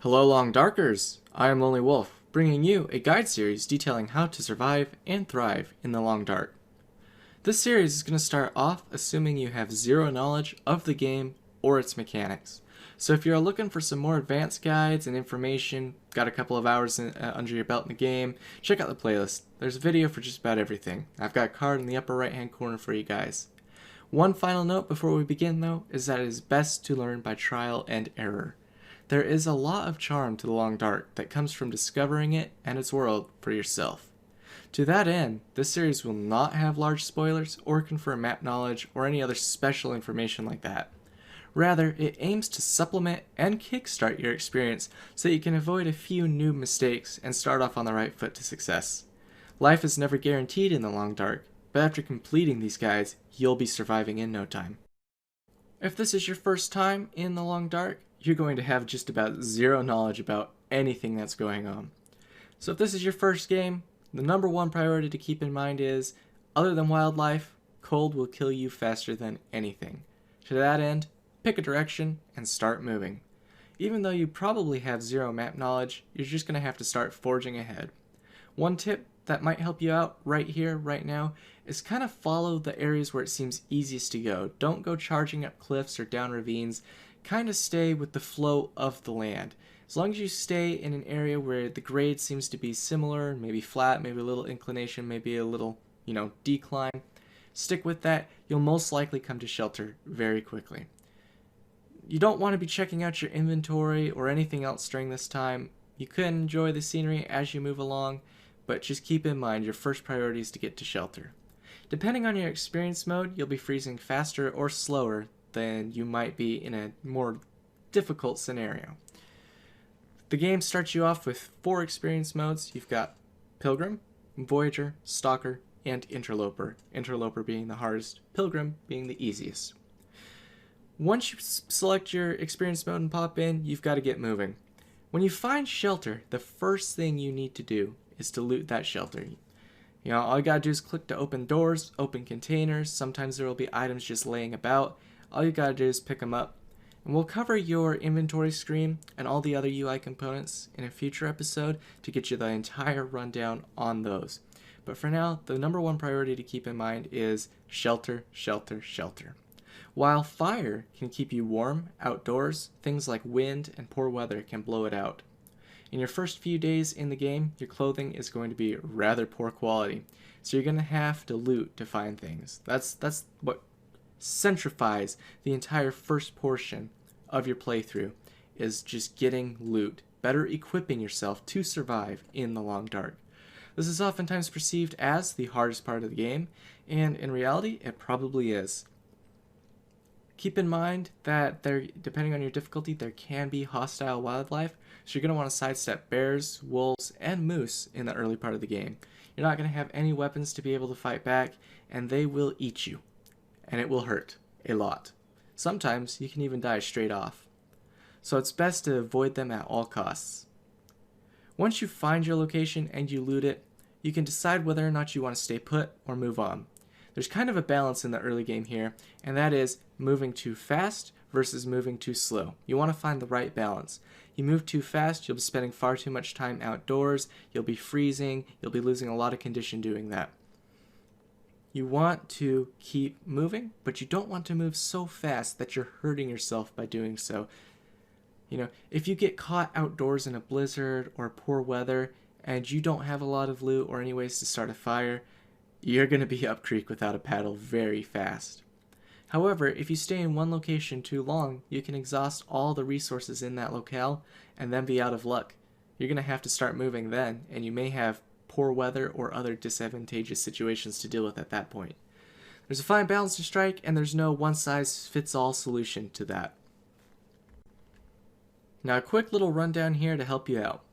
Hello Long Darkers! I am Lonelywolf, bringing you a guide series detailing how to survive and thrive in the Long Dark. This series is going to start off assuming you have zero knowledge of the game or its mechanics. So if you're looking for some more advanced guides and information, got a couple of hours under your belt in the game, check out the playlist. There's a video for just about everything. I've got a card in the upper right hand corner for you guys. One final note before we begin though is that it is best to learn by trial and error. There is a lot of charm to the Long Dark that comes from discovering it and its world for yourself. To that end, this series will not have large spoilers or confirm map knowledge or any other special information like that. Rather, it aims to supplement and kickstart your experience so that you can avoid a few new mistakes and start off on the right foot to success. Life is never guaranteed in the Long Dark, but after completing these guides, you'll be surviving in no time. If this is your first time in the Long Dark, you're going to have just about zero knowledge about anything that's going on. So if this is your first game, the number one priority to keep in mind is, other than wildlife, cold will kill you faster than anything. To that end, pick a direction and start moving. Even though you probably have zero map knowledge, you're just going to have to start forging ahead. One tip that might help you out right here, right now, is kind of follow the areas where it seems easiest to go. Don't go charging up cliffs or down ravines. Kind of stay with the flow of the land. As long as you stay in an area where the grade seems to be similar, maybe flat, maybe a little inclination, maybe a little, decline, stick with that. You'll most likely come to shelter very quickly. You don't want to be checking out your inventory or anything else during this time. You can enjoy the scenery as you move along, but just keep in mind your first priority is to get to shelter. Depending on your experience mode, you'll be freezing faster or slower than you might be in a more difficult scenario. The game starts you off with 4 experience modes. You've got Pilgrim, Voyager, Stalker, and Interloper. Interloper being the hardest, Pilgrim being the easiest. Once you select your experience mode and pop in, you've got to get moving. When you find shelter, the first thing you need to do is to loot that shelter. All you gotta do is click to open doors, open containers. Sometimes there will be items just laying about. All you gotta do is pick them up. And we'll cover your inventory screen and all the other UI components in a future episode to get you the entire rundown on those. But for now, the number one priority to keep in mind is shelter, shelter, shelter. While fire can keep you warm outdoors, things like wind and poor weather can blow it out. In your first few days in the game, your clothing is going to be rather poor quality, so you're going to have to loot to find things. That's what centrifies the entire first portion of your playthrough, is just getting loot, better equipping yourself to survive in the Long Dark. This is oftentimes perceived as the hardest part of the game, and in reality, it probably is. Keep in mind that depending on your difficulty, there can be hostile wildlife, so you're going to want to sidestep bears, wolves, and moose in the early part of the game. You're not going to have any weapons to be able to fight back, and they will eat you, and it will hurt a lot. Sometimes you can even die straight off, so it's best to avoid them at all costs. Once you find your location and you loot it, you can decide whether or not you want to stay put or move on. There's kind of a balance in the early game here, and that is moving too fast versus moving too slow. You want to find the right balance. You move too fast, you'll be spending far too much time outdoors, you'll be freezing, you'll be losing a lot of condition doing that. You want to keep moving, but you don't want to move so fast that you're hurting yourself by doing so. If you get caught outdoors in a blizzard or poor weather and you don't have a lot of loot or any ways to start a fire, you're going to be up creek without a paddle very fast. However, if you stay in one location too long, you can exhaust all the resources in that locale and then be out of luck. You're going to have to start moving then, and you may have poor weather or other disadvantageous situations to deal with at that point. There's a fine balance to strike, and there's no one-size-fits-all solution to that. Now, a quick little rundown here to help you out.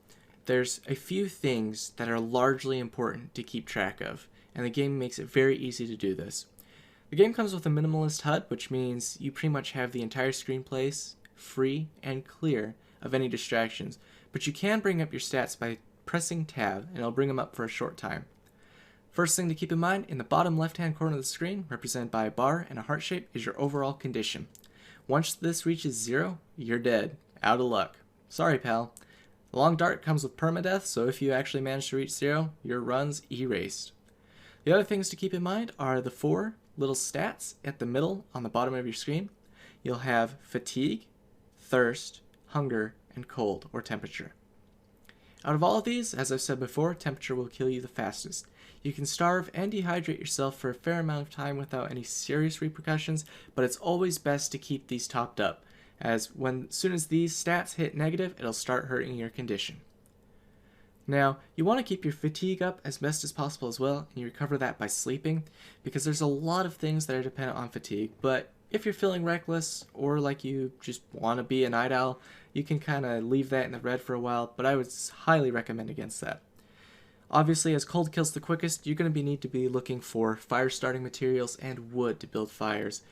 There's a few things that are largely important to keep track of, and the game makes it very easy to do this. The game comes with a minimalist HUD, which means you pretty much have the entire screenplace free and clear of any distractions, but you can bring up your stats by pressing tab, and it'll bring them up for a short time. First thing to keep in mind, in the bottom left-hand corner of the screen, represented by a bar and a heart shape, is your overall condition. Once this reaches 0, you're dead. Out of luck. Sorry, pal. The Long Dark comes with permadeath, so if you actually manage to reach 0, your run's erased. The other things to keep in mind are the 4 little stats at the middle on the bottom of your screen. You'll have fatigue, thirst, hunger, and cold or temperature. Out of all of these, as I've said before, temperature will kill you the fastest. You can starve and dehydrate yourself for a fair amount of time without any serious repercussions, but it's always best to keep these topped up, as soon as these stats hit negative, it'll start hurting your condition. Now, you want to keep your fatigue up as best as possible as well, and you recover that by sleeping, because there's a lot of things that are dependent on fatigue, but if you're feeling reckless, or like you just want to be a night owl, you can kind of leave that in the red for a while, but I would highly recommend against that. Obviously, as cold kills the quickest, you're going to need to be looking for fire starting materials and wood to build fires.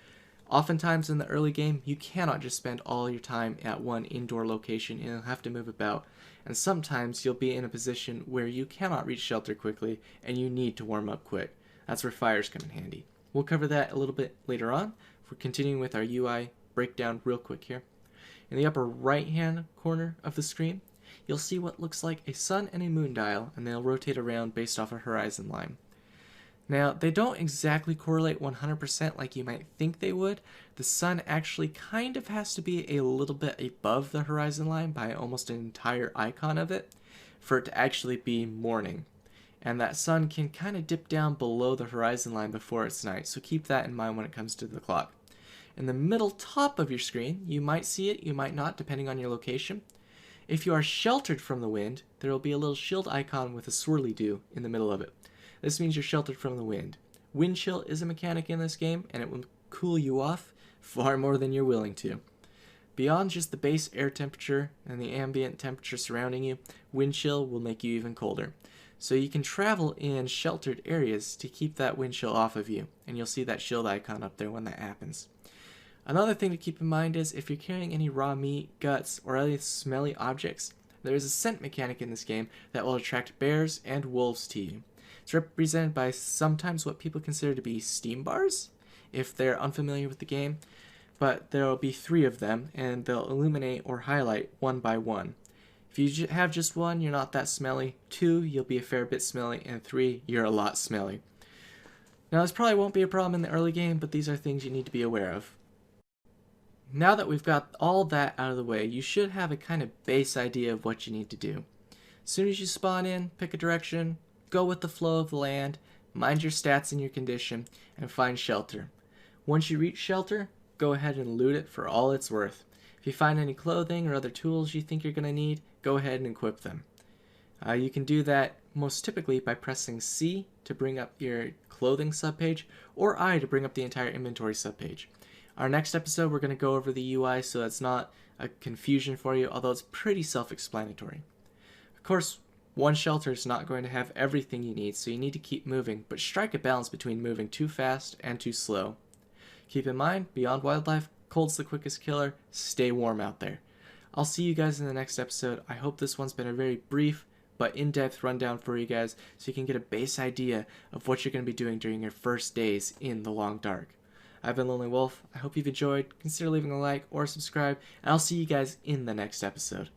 Oftentimes in the early game, you cannot just spend all your time at one indoor location and you'll have to move about. And sometimes you'll be in a position where you cannot reach shelter quickly and you need to warm up quick. That's where fires come in handy. We'll cover that a little bit later on. We're continuing with our UI breakdown real quick here. In the upper right hand corner of the screen, you'll see what looks like a sun and a moon dial, and they'll rotate around based off a horizon line. Now, they don't exactly correlate 100% like you might think they would. The sun actually kind of has to be a little bit above the horizon line by almost an entire icon of it for it to actually be morning. And that sun can kind of dip down below the horizon line before it's night, so keep that in mind when it comes to the clock. In the middle top of your screen, you might see it, you might not, depending on your location. If you are sheltered from the wind, there will be a little shield icon with a swirly-do in the middle of it. This means you're sheltered from the wind. Wind chill is a mechanic in this game, and it will cool you off far more than you're willing to. Beyond just the base air temperature and the ambient temperature surrounding you, wind chill will make you even colder. So you can travel in sheltered areas to keep that wind chill off of you, and you'll see that shield icon up there when that happens. Another thing to keep in mind is if you're carrying any raw meat, guts, or other smelly objects, there is a scent mechanic in this game that will attract bears and wolves to you. It's represented by sometimes what people consider to be steam bars, if they're unfamiliar with the game, but there will be 3 of them, and they'll illuminate or highlight one by one. If you have just 1, you're not that smelly, 2, you'll be a fair bit smelly, and 3, you're a lot smelly. Now this probably won't be a problem in the early game, but these are things you need to be aware of. Now that we've got all that out of the way, you should have a kind of base idea of what you need to do. As soon as you spawn in, pick a direction, go with the flow of the land, mind your stats and your condition, and find shelter. Once you reach shelter, go ahead and loot it for all it's worth. If you find any clothing or other tools you think you're going to need, go ahead and equip them. You can do that most typically by pressing C to bring up your clothing subpage, or I to bring up the entire inventory subpage. Our next episode, we're going to go over the UI so that's not a confusion for you, although it's pretty self-explanatory. Of course, one shelter is not going to have everything you need, so you need to keep moving, but strike a balance between moving too fast and too slow. Keep in mind, beyond wildlife, cold's the quickest killer. Stay warm out there. I'll see you guys in the next episode. I hope this one's been a very brief but in-depth rundown for you guys so you can get a base idea of what you're going to be doing during your first days in the Long Dark. I've been Lonelywolf. I hope you've enjoyed. Consider leaving a like or subscribe, and I'll see you guys in the next episode.